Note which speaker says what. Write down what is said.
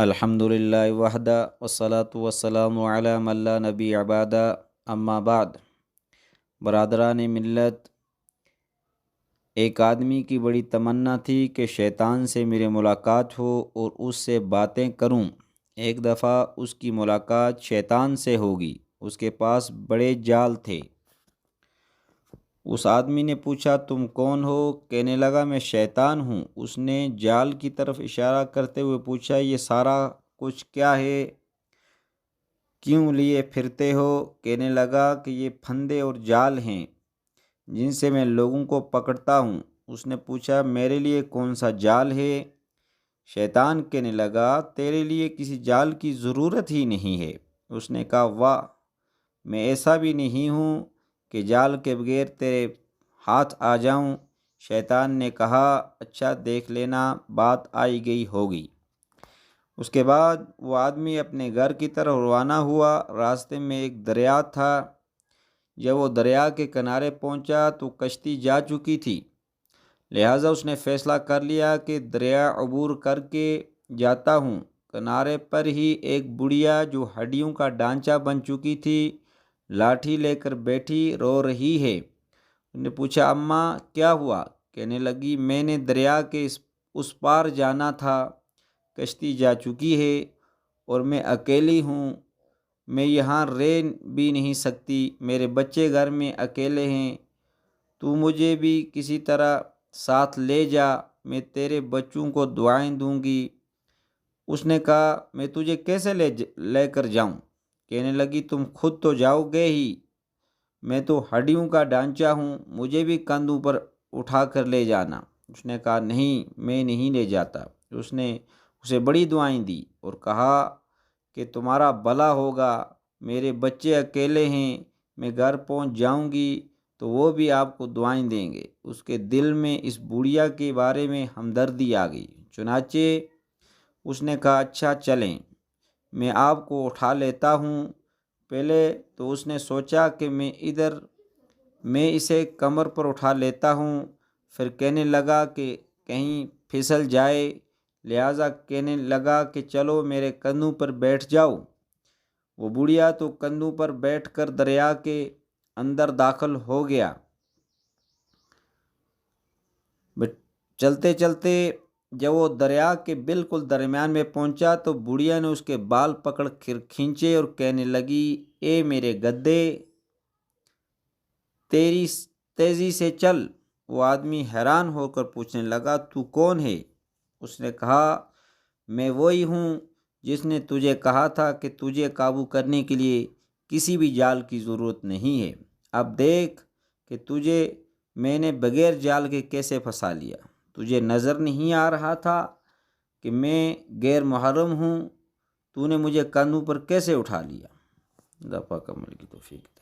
Speaker 1: الحمدللہ وحدہ والصلاة والسلام علی من لا نبی بعدہ اما بعد۔ برادران ملت، ایک آدمی کی بڑی تمنا تھی کہ شیطان سے میری ملاقات ہو اور اس سے باتیں کروں۔ ایک دفعہ اس کی ملاقات شیطان سے ہوگی۔ اس کے پاس بڑے جال تھے۔ اس آدمی نے پوچھا تم کون ہو؟ کہنے لگا میں شیطان ہوں۔ اس نے جال کی طرف اشارہ کرتے ہوئے پوچھا یہ سارا کچھ کیا ہے؟ کیوں لیے پھرتے ہو؟ کہنے لگا کہ یہ پھندے اور جال ہیں جن سے میں لوگوں کو پکڑتا ہوں۔ اس نے پوچھا میرے لیے کون سا جال ہے؟ شیطان کہنے لگا تیرے لیے کسی جال کی ضرورت ہی نہیں ہے۔ اس نے کہا واہ، میں ایسا بھی نہیں ہوں کہ جال کے بغیر تیرے ہاتھ آ جاؤں۔ شیطان نے کہا اچھا دیکھ لینا، بات آئی گئی ہوگی۔ اس کے بعد وہ آدمی اپنے گھر کی طرف روانہ ہوا۔ راستے میں ایک دریا تھا۔ جب وہ دریا کے کنارے پہنچا تو کشتی جا چکی تھی، لہٰذا اس نے فیصلہ کر لیا کہ دریا عبور کر کے جاتا ہوں۔ کنارے پر ہی ایک بڑھیا جو ہڈیوں کا ڈھانچہ بن چکی تھی لاٹھی لے کر بیٹھی رو رہی ہے۔ اس نے پوچھا اماں کیا ہوا؟ کہنے لگی میں نے دریا کے اس پار جانا تھا، کشتی جا چکی ہے اور میں اکیلی ہوں، میں یہاں رہ بھی نہیں سکتی، میرے بچے گھر میں اکیلے ہیں، تو مجھے بھی کسی طرح ساتھ لے جا، میں تیرے بچوں کو دعائیں دوں گی۔ اس نے کہا میں تجھے کیسے لے کر جاؤں؟ کہنے لگی تم خود تو جاؤ گے ہی، میں تو ہڈیوں کا ڈھانچہ ہوں، مجھے بھی کندھوں پر اٹھا کر لے جانا۔ اس نے کہا نہیں، میں نہیں لے جاتا۔ اس نے اسے بڑی دعائیں دی اور کہا کہ تمہارا بھلا ہوگا، میرے بچے اکیلے ہیں، میں گھر پہنچ جاؤں گی تو وہ بھی آپ کو دعائیں دیں گے۔ اس کے دل میں اس بوڑھیا کے بارے میں ہمدردی آ گئی، چنانچہ اس نے کہا اچھا چلیں، میں آپ کو اٹھا لیتا ہوں۔ پہلے تو اس نے سوچا کہ میں اسے کمر پر اٹھا لیتا ہوں، پھر کہنے لگا کہ کہیں پھسل جائے، لہٰذا کہنے لگا کہ چلو میرے کندھوں پر بیٹھ جاؤ۔ وہ بڑھیا تو کندھوں پر بیٹھ کر دریا کے اندر داخل ہو گیا۔ چلتے چلتے جب وہ دریا کے بالکل درمیان میں پہنچا تو بڑھیا نے اس کے بال پکڑ کر کھینچے اور کہنے لگی اے میرے گدھے، تیری تیزی سے چل۔ وہ آدمی حیران ہو کر پوچھنے لگا تو کون ہے؟ اس نے کہا میں وہی ہوں جس نے تجھے کہا تھا کہ تجھے قابو کرنے کے لیے کسی بھی جال کی ضرورت نہیں ہے۔ اب دیکھ کہ تجھے میں نے بغیر جال کے کیسے پھنسا لیا۔ تجھے نظر نہیں آ رہا تھا کہ میں غیر محرم ہوں؟ تو نے مجھے کندھوں پر کیسے اٹھا لیا؟ اللہ پاک عمل کی توفیق۔